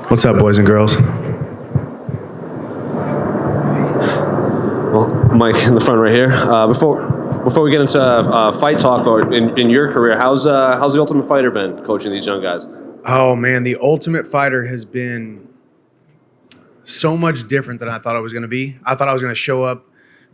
What's up, boys and girls? Well, Mike in the front right here. Before we get into fight talk or in your career, how's the Ultimate Fighter been coaching these young guys? Oh man, the Ultimate Fighter has been so much different than I thought it was going to be. I thought I was going to show up,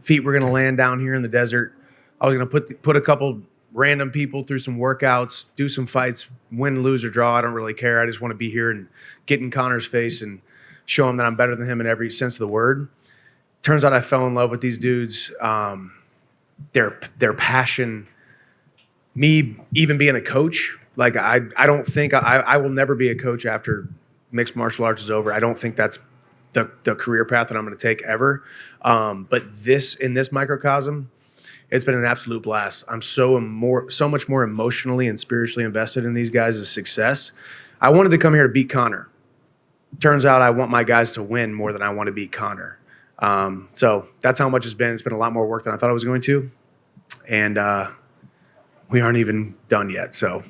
feet were going to land down here in the desert. I was going to put a couple random people through some workouts, do some fights, win, lose, or draw. I don't really care. I just want to be here and get in Conor's face and show him that I'm better than him in every sense of the word. Turns out I fell in love with these dudes. Their passion, me even being a coach, like I don't think I will never be a coach after mixed martial arts is over. I don't think that's the career path that I'm going to take ever. But in this microcosm, it's been an absolute blast. I'm so much more emotionally and spiritually invested in these guys' success. I wanted to come here to beat Conor. Turns out I want my guys to win more than I want to beat Conor. So that's how much it's been. It's been a lot more work than I thought it was going to. And we aren't even done yet. So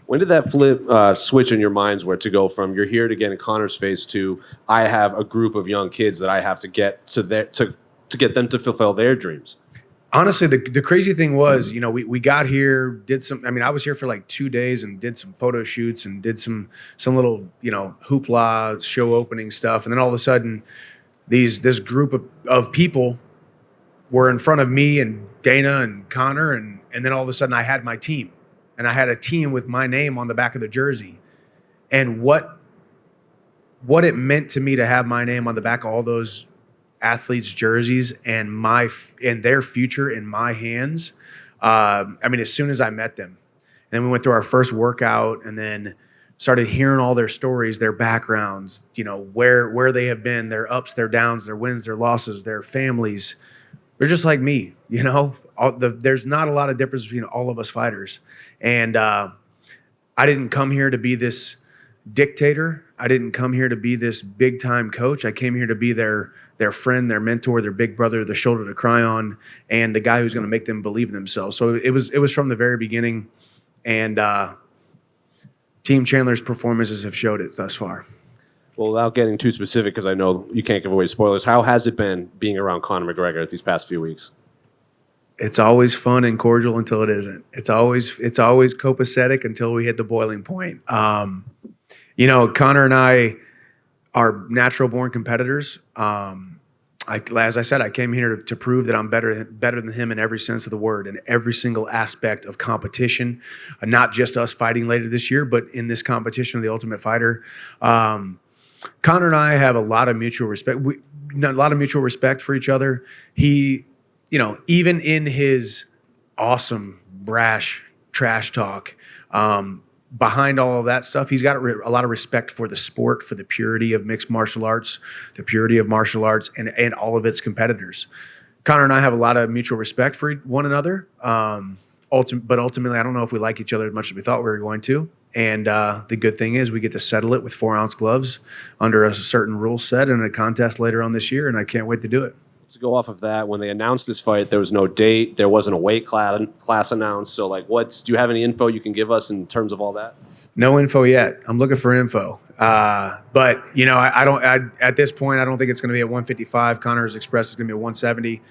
when did that switch in your minds where to go from you're here to get in Conor's face to I have a group of young kids that I have to get to get them to fulfill their dreams? Honestly, the crazy thing was, we got here, I was here for like 2 days and did some photo shoots and did some little, hoopla show opening stuff. And then all of a sudden this group of people were in front of me and Dana and Conor. And then all of a sudden I had my team, and I had a team with my name on the back of the jersey. And what it meant to me to have my name on the back of all those athletes' jerseys and their future in my hands. As soon as I met them, and then we went through our first workout, and then started hearing all their stories, their backgrounds, where they have been, their ups, their downs, their wins, their losses, their families. They're just like me, there's not a lot of difference between all of us fighters. And I didn't come here to be this dictator. I didn't come here to be this big time coach. I came here to be their friend, their mentor, their big brother, the shoulder to cry on, and the guy who's going to make them believe in themselves. So it was from the very beginning, and Team Chandler's performances have showed it thus far. Well, without getting too specific, because I know you can't give away spoilers, how has it been being around Conor McGregor these past few weeks? It's always fun and cordial until it isn't. It's always copacetic until we hit the boiling point. Conor and I are natural born competitors. As I said, I came here to prove that I'm better than him in every sense of the word, in every single aspect of competition, not just us fighting later this year, but in this competition of the Ultimate Fighter. Conor and I have a lot of mutual respect. For each other. He, even in his awesome, brash, trash talk, behind all of that stuff, he's got a lot of respect for the sport, for the purity of mixed martial arts, the purity of martial arts, and all of its competitors. Conor and I have a lot of mutual respect for one another. But ultimately, I don't know if we like each other as much as we thought we were going to. And the good thing is we get to settle it with 4-ounce gloves under a certain rule set in a contest later on this year, and I can't wait to do it. To go off of that, when they announced this fight, there was no date, there wasn't a weight class announced. So, do you have any info you can give us in terms of all that? No info yet. I'm looking for info. But at this point, I don't think it's going to be at 155. Conor's expressed it's going to be at 170.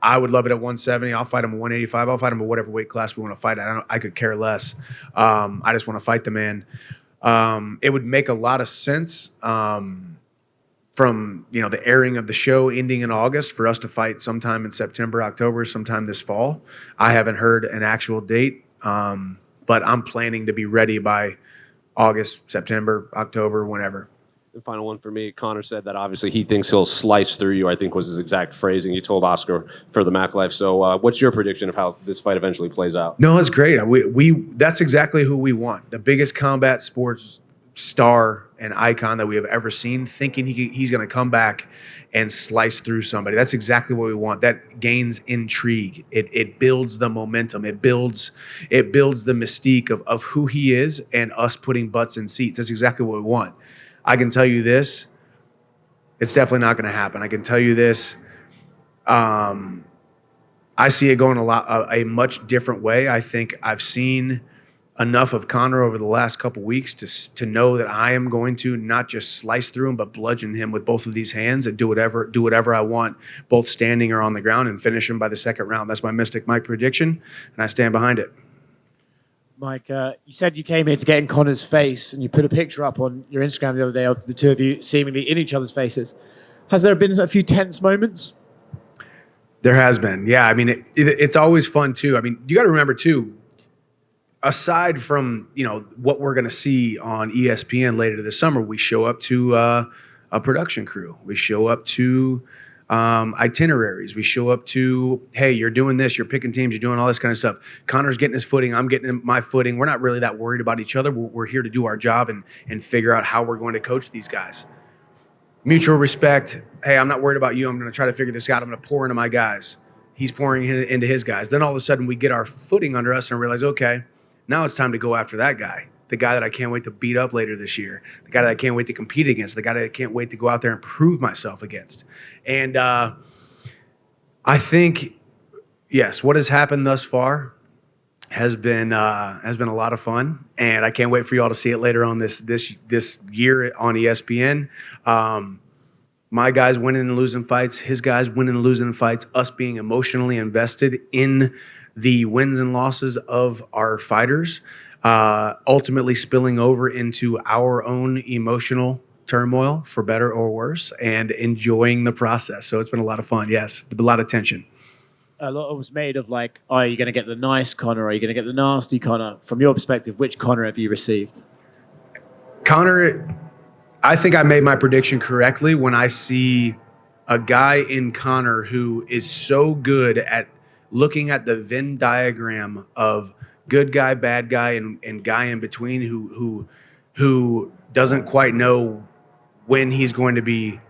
I would love it at 170. I'll fight him at 185. I'll fight him at whatever weight class we want to fight. I could care less. I just want to fight the man. It would make a lot of sense from the airing of the show ending in August for us to fight sometime in September, October, sometime this fall. I haven't heard an actual date, but I'm planning to be ready by August, September, October, whenever. The final one for me, Conor said that obviously he thinks he'll slice through you, I think was his exact phrasing. He told Oscar for the Mac Life. So what's your prediction of how this fight eventually plays out? No, it's great. That's exactly who we want. The biggest combat sports star and icon that we have ever seen, thinking he's going to come back and slice through somebody. That's exactly what we want. That gains intrigue. It builds the momentum. It builds the mystique of who he is and us putting butts in seats. That's exactly what we want. I can tell you this, it's definitely not going to happen. I can tell you this, I see it going a much different way. I think I've seen enough of Conor over the last couple weeks to know that I am going to not just slice through him, but bludgeon him with both of these hands and do whatever I want, both standing or on the ground, and finish him by the second round. That's my Mystic Mike prediction, and I stand behind it. Mike, you said you came here to get in Conor's face, and you put a picture up on your Instagram the other day of the two of you seemingly in each other's faces. Has there been a few tense moments? There has been, yeah. I mean, it's always fun too. I mean, you got to remember too, aside from what we're going to see on ESPN later this summer, we show up to a production crew. We show up to itineraries. We show up to, hey, you're doing this, you're picking teams, you're doing all this kind of stuff. Conor's getting his footing, I'm getting my footing. We're not really that worried about each other. We're here to do our job and figure out how we're going to coach these guys. Mutual respect. Hey, I'm not worried about you. I'm going to try to figure this out. I'm going to pour into my guys. He's pouring into his guys. Then all of a sudden we get our footing under us and realize, okay, now it's time to go after that guy. The guy that I can't wait to beat up later this year. The guy that I can't wait to compete against. The guy that I can't wait to go out there and prove myself against. And I think, yes, what has happened thus far has been a lot of fun, and I can't wait for you all to see it later on this year on ESPN. My guys winning and losing fights, his guys winning and losing fights, us being emotionally invested in the wins and losses of our fighters, ultimately spilling over into our own emotional turmoil, for better or worse, and enjoying the process. So it's been a lot of fun. Yes, a lot of tension. A lot was made of like, oh, are you going to get the nice Conor? Or are you going to get the nasty Conor? From your perspective, which Conor have you received? Conor, I think I made my prediction correctly when I see a guy in Conor who is so good at looking at the Venn diagram of good guy, bad guy, and guy in between who doesn't quite know when he's going to be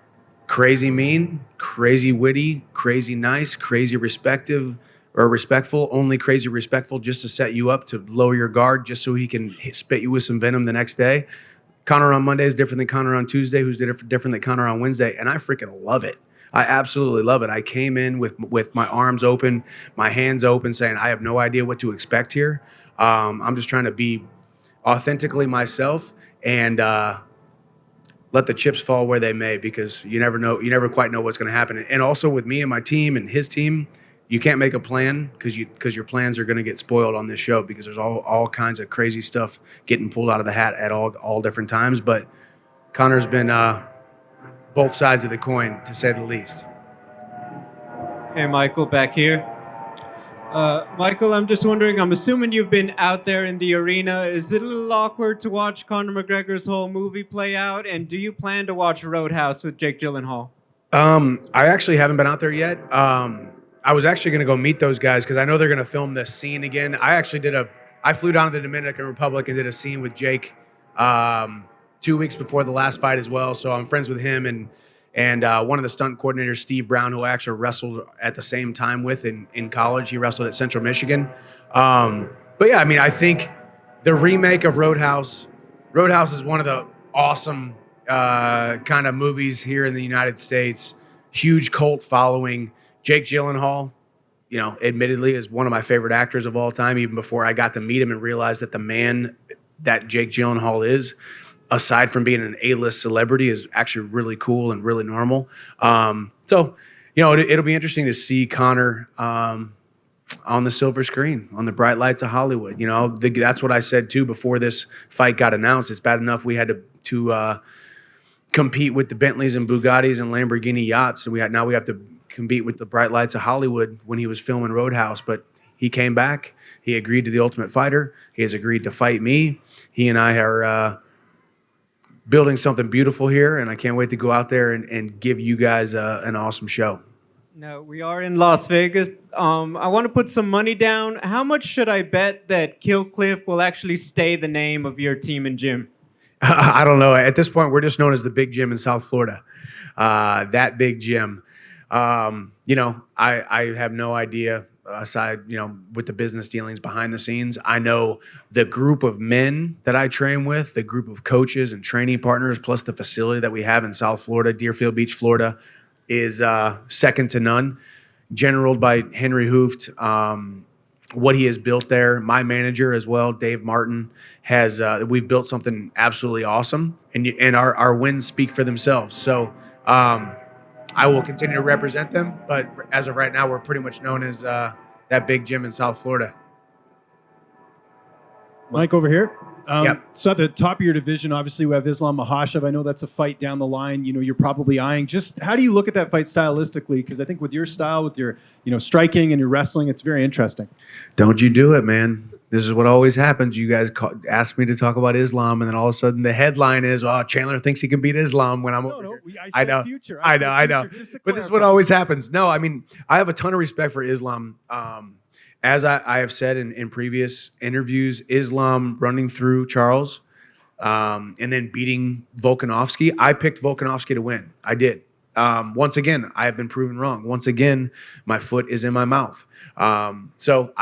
crazy mean, crazy witty, crazy nice, crazy respectful, only crazy respectful just to set you up to lower your guard just so he can spit you with some venom the next day. Conor on Monday is different than Conor on Tuesday, who's different than Conor on Wednesday, and I freaking love it. I absolutely love it. I came in with my arms open, my hands open, saying I have no idea what to expect here. I'm just trying to be authentically myself and let the chips fall where they may, because you never know. You never quite know what's going to happen. And also with me and my team and his team, you can't make a plan because your plans are going to get spoiled on this show, because there's all kinds of crazy stuff getting pulled out of the hat at all different times. But Conor's been both sides of the coin, to say the least. Hey, Michael, back here. Michael, I'm just wondering, I'm assuming you've been out there in the arena. Is it a little awkward to watch Conor McGregor's whole movie play out? And do you plan to watch Roadhouse with Jake Gyllenhaal? I actually haven't been out there yet. I was actually going to go meet those guys because I know they're going to film this scene again. I flew down to the Dominican Republic and did a scene with Jake 2 weeks before the last fight as well. So I'm friends with him and one of the stunt coordinators, Steve Brown, who I actually wrestled at the same time with in college. He wrestled at Central Michigan. But yeah, I mean, I think the remake of Roadhouse is one of the awesome kind of movies here in the United States. Huge cult following. Jake Gyllenhaal, admittedly is one of my favorite actors of all time, even before I got to meet him and realize that the man that Jake Gyllenhaal is, aside from being an A-list celebrity, is actually really cool and really normal. So, it'll be interesting to see Conor on the silver screen, on the bright lights of Hollywood. That's what I said too before this fight got announced. It's bad enough we had to compete with the Bentleys and Bugattis and Lamborghini yachts, and now we have to compete with the bright lights of Hollywood when he was filming Roadhouse. But he came back. He agreed to the Ultimate Fighter. He has agreed to fight me. He and I are building something beautiful here, and I can't wait to go out there and give you guys an awesome show. No, we are in Las Vegas. I want to put some money down. How much should I bet that Kill Cliff will actually stay the name of your team and gym? I don't know. At this point, we're just known as the Big Gym in South Florida. That big gym. I have no idea, aside, with the business dealings behind the scenes. I know the group of men that I train with, the group of coaches and training partners, plus the facility that we have in South Florida, Deerfield Beach, Florida, is second to none. Generaled by Henry Hooft, what he has built there. My manager as well, Dave Martin, has we've built something absolutely awesome, and our wins speak for themselves. So I will continue to represent them, but as of right now, we're pretty much known as that big gym in South Florida. Mike, over here. Yep. So at the top of your division, obviously we have Islam Makhachev. I know that's a fight down the line. You're probably eyeing. Just how do you look at that fight stylistically? Because I think with your style, with your striking and your wrestling, it's very interesting. Don't you do it, man. This is what always happens. You guys ask me to talk about Islam, and then all of a sudden the headline is, "Oh, Chandler thinks he can beat Islam." When I'm over here. I know. Future. I know. But this is what always happens. No, I mean, I have a ton of respect for Islam. As I have said in previous interviews, Islam running through Charles and then beating Volkanovski. I picked Volkanovski to win. I did. Once again, I have been proven wrong. Once again, my foot is in my mouth. So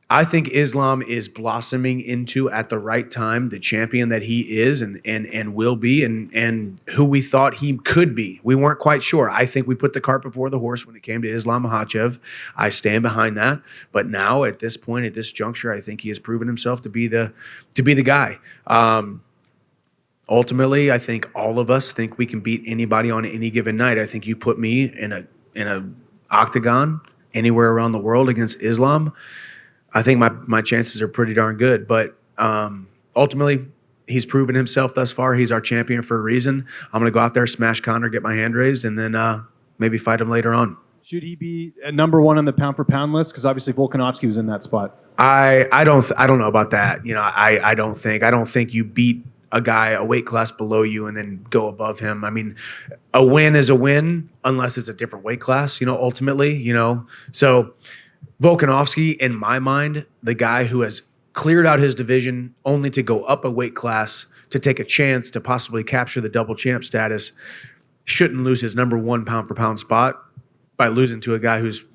I think Islam is blossoming into, at the right time, the champion that he is and will be and who we thought he could be. We weren't quite sure. I think we put the cart before the horse when it came to Islam Makhachev. I stand behind that. But now, at this point, at this juncture, I think he has proven himself to be the guy. Ultimately, I think all of us think we can beat anybody on any given night. I think you put me in a octagon anywhere around the world against Islam, I think my chances are pretty darn good. But ultimately, he's proven himself thus far. He's our champion for a reason. I'm going to go out there, smash Conor, get my hand raised, and then maybe fight him later on. Should he be at number one on the pound for pound list? Because obviously Volkanovski was in that spot. I don't know about that. I don't think you beat a guy a weight class below you and then go above him. I mean, a win is a win unless it's a different weight class, ultimately, So Volkanovski, in my mind, the guy who has cleared out his division only to go up a weight class to take a chance to possibly capture the double champ status, shouldn't lose his number one pound for pound spot by losing to a guy who's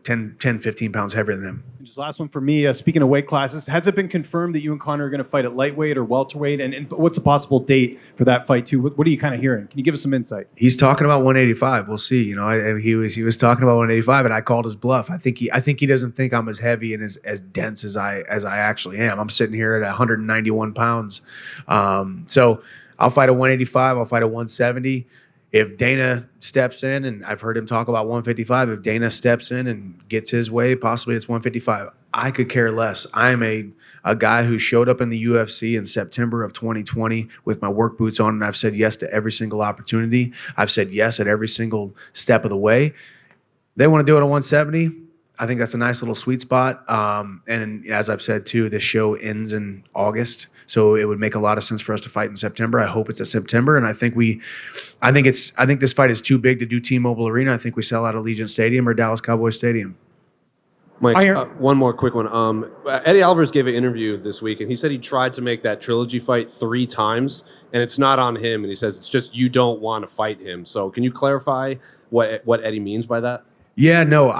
10, 15 pounds heavier than him. And just last one for me, speaking of weight classes, has it been confirmed that you and Conor are going to fight at lightweight or welterweight? And what's a possible date for that fight too? What are you kind of hearing? Can you give us some insight? He's talking about 185. We'll see. He was talking about 185, and I called his bluff. I think he doesn't think I'm as heavy and as dense as I actually am. I'm sitting here at 191 pounds. So I'll fight at 185. I'll fight at 170. If Dana steps in, and I've heard him talk about 155, if Dana steps in and gets his way, possibly it's 155. I could care less. I'm a guy who showed up in the UFC in September of 2020 with my work boots on, and I've said yes to every single opportunity. I've said yes at every single step of the way. They want to do it at 170. I think that's a nice little sweet spot. And as I've said too, this show ends in August, so it would make a lot of sense for us to fight in September. I hope it's a September, and I think this fight is too big to do T-Mobile Arena. I think we sell out Allegiant Stadium or Dallas Cowboys Stadium. Mike, one more quick one. Eddie Alvarez gave an interview this week, and he said he tried to make that Trilogy fight 3 times, and it's not on him. And he says it's just you don't want to fight him. So can you clarify what Eddie means by that? Yeah, no,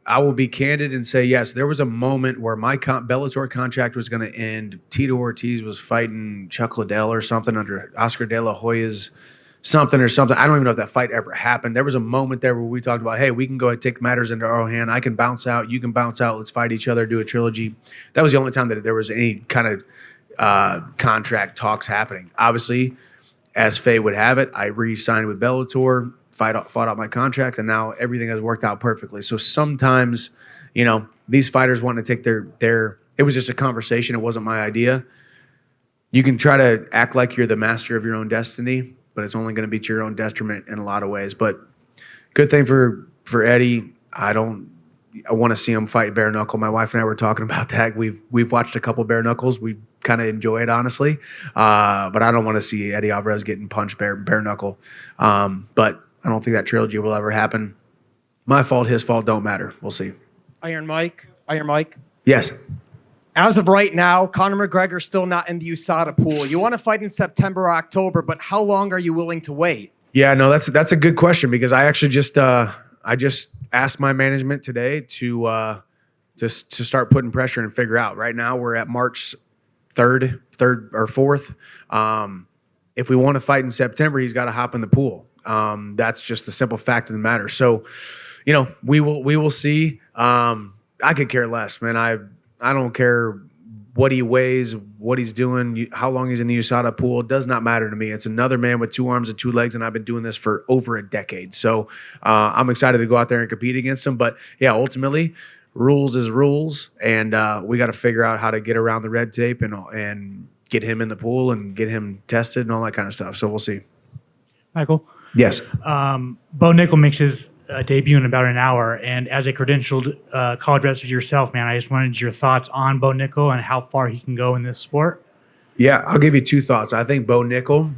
I will be candid and say yes. There was a moment where my Bellator contract was going to end. Tito Ortiz was fighting Chuck Liddell or something under Oscar De La Hoya's something. I don't even know if that fight ever happened. There was a moment there where we talked about, hey, we can go ahead and take matters into our own hand. I can bounce out. You can bounce out. Let's fight each other, do a trilogy. That was the only time that there was any kind of contract talks happening. Obviously, as fate would have it, I re-signed with Bellator, fought out my contract, and now everything has worked out perfectly. So sometimes, these fighters want to take their it was just a conversation. It wasn't my idea. You can try to act like you're the master of your own destiny, but it's only going to be to your own detriment in a lot of ways. But good thing for Eddie, I want to see him fight bare knuckle. My wife and I were talking about that. We've watched a couple bare knuckles. We kind of enjoy it, honestly. But I don't want to see Eddie Alvarez getting punched bare knuckle. But I don't think that trilogy will ever happen. My fault, his fault, don't matter. We'll see. Iron Mike. Yes. As of right now, Conor McGregor still not in the USADA pool. You want to fight in September or October, but how long are you willing to wait? Yeah, no, that's a good question, because I actually just asked my management today to start putting pressure and figure out. Right now, we're at March 3rd or 4th. If we want to fight in September, he's got to hop in the pool. That's just the simple fact of the matter. So, we will see. I could care less, man. I don't care what he weighs, what he's doing, how long he's in the USADA pool. It does not matter to me. It's another man with 2 arms and 2 legs, and I've been doing this for over a decade. So I'm excited to go out there and compete against him. But yeah, ultimately, rules is rules, and we got to figure out how to get around the red tape and get him in the pool and get him tested and all that kind of stuff. So we'll see. Michael? Yes. Bo Nickal makes his debut in about an hour, and as a credentialed college wrestler yourself, man, I just wanted your thoughts on Bo Nickal and how far he can go in this sport. Yeah, I'll give you 2 thoughts. I think Bo Nickal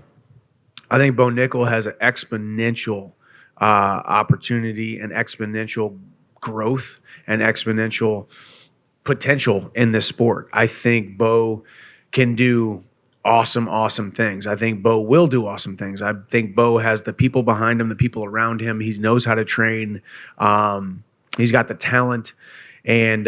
has an exponential opportunity and exponential growth and exponential potential in this sport. I think Bo can do awesome things. I think Bo will do awesome things. I think Bo has the people behind him, the people around him. He knows how to train. He's got the talent. And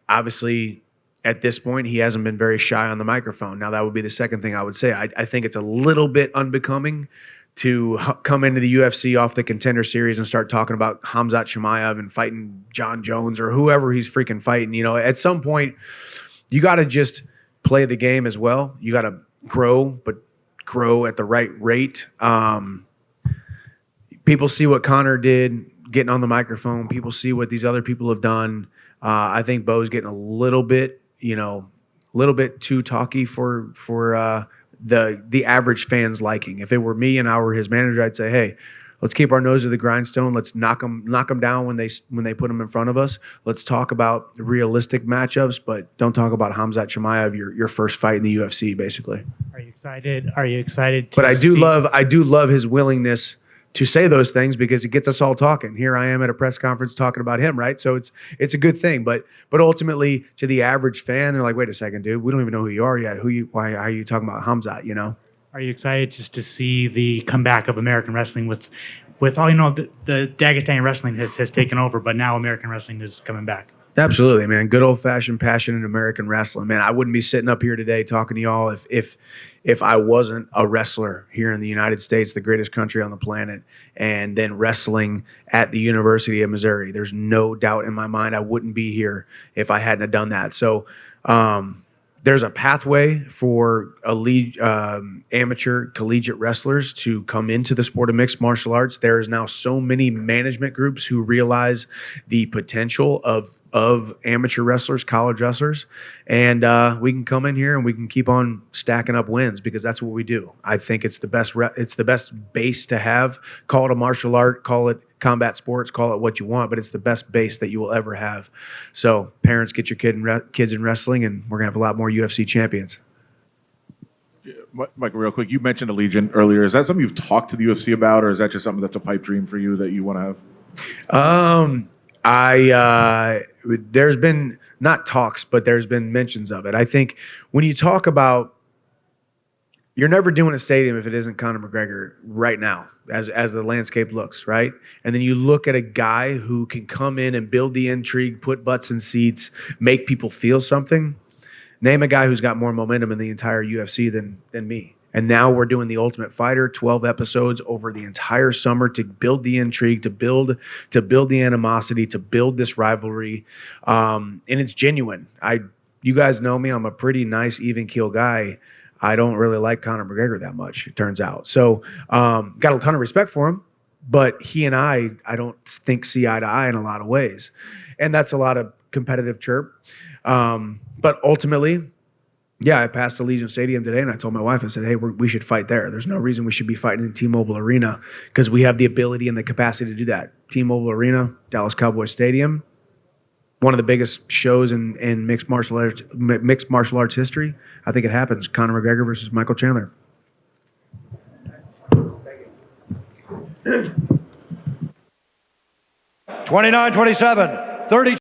obviously, at this point, he hasn't been very shy on the microphone. Now, that would be the second thing I would say. I think it's a little bit unbecoming to come into the UFC off the Contender Series and start talking about Khamzat Chimaev and fighting John Jones or whoever he's freaking fighting. You know, at some point, you got to just play the game as well. You got to grow, but grow at the right rate. People see what Conor did getting on the microphone. People see what these other people have done. I think Bo's getting a little bit too talky for the average fan's liking. If it were me and I were his manager, I'd say, hey, let's keep our nose to the grindstone. Let's knock them down when they put them in front of us. Let's talk about realistic matchups, but don't talk about Khamzat Chimaev, your first fight in the UFC, basically. Are you excited? Are you excited? But I do love his willingness to say those things because it gets us all talking. Here I am at a press conference talking about him, right? So it's a good thing. But ultimately, to the average fan, they're like, wait a second, dude, we don't even know who you are yet. Why are you talking about Khamzat? You know? Are you excited just to see the comeback of American wrestling with all, the Dagestani wrestling has taken over, but now American wrestling is coming back? Absolutely, man. Good old-fashioned, passionate American wrestling, man. I wouldn't be sitting up here today talking to y'all if I wasn't a wrestler here in the United States, the greatest country on the planet, and then wrestling at the University of Missouri. There's no doubt in my mind I wouldn't be here if I hadn't have done that. So there's a pathway for amateur collegiate wrestlers to come into the sport of mixed martial arts. There is now so many management groups who realize the potential of amateur wrestlers, college wrestlers, and we can come in here and we can keep on stacking up wins because that's what we do. I think it's the best. It's the best base to have. Call it a martial art, call it combat sports, call it what you want, but it's the best base that you will ever have. So parents, get your kids in wrestling, and we're gonna have a lot more UFC champions. Michael, real quick, you mentioned Allegiant earlier. Is that something you've talked to the UFC about, or is that just something that's a pipe dream for you that you want to have? There's been not talks, but there's been mentions of it. I think when you talk about, you're never doing a stadium if it isn't Conor McGregor right now, as the landscape looks, right? And then you look at a guy who can come in and build the intrigue, put butts in seats, make people feel something. Name a guy who's got more momentum in the entire UFC than me. And now we're doing The Ultimate Fighter, 12 episodes over the entire summer to build the intrigue, to build the animosity, to build this rivalry. And it's genuine. You guys know me. I'm a pretty nice, even keel guy. I don't really like Conor McGregor that much, it turns out. So got a ton of respect for him, but he and I don't think see eye to eye in a lot of ways. And that's a lot of competitive chirp. But ultimately, yeah, I passed Allegiant Stadium today and I told my wife, I said, hey, we should fight there. There's no reason we should be fighting in T-Mobile Arena because we have the ability and the capacity to do that. T-Mobile Arena, Dallas Cowboys Stadium, one of the biggest shows in mixed martial arts history. I think it happens. Conor McGregor versus Michael Chandler. 29-27, 30.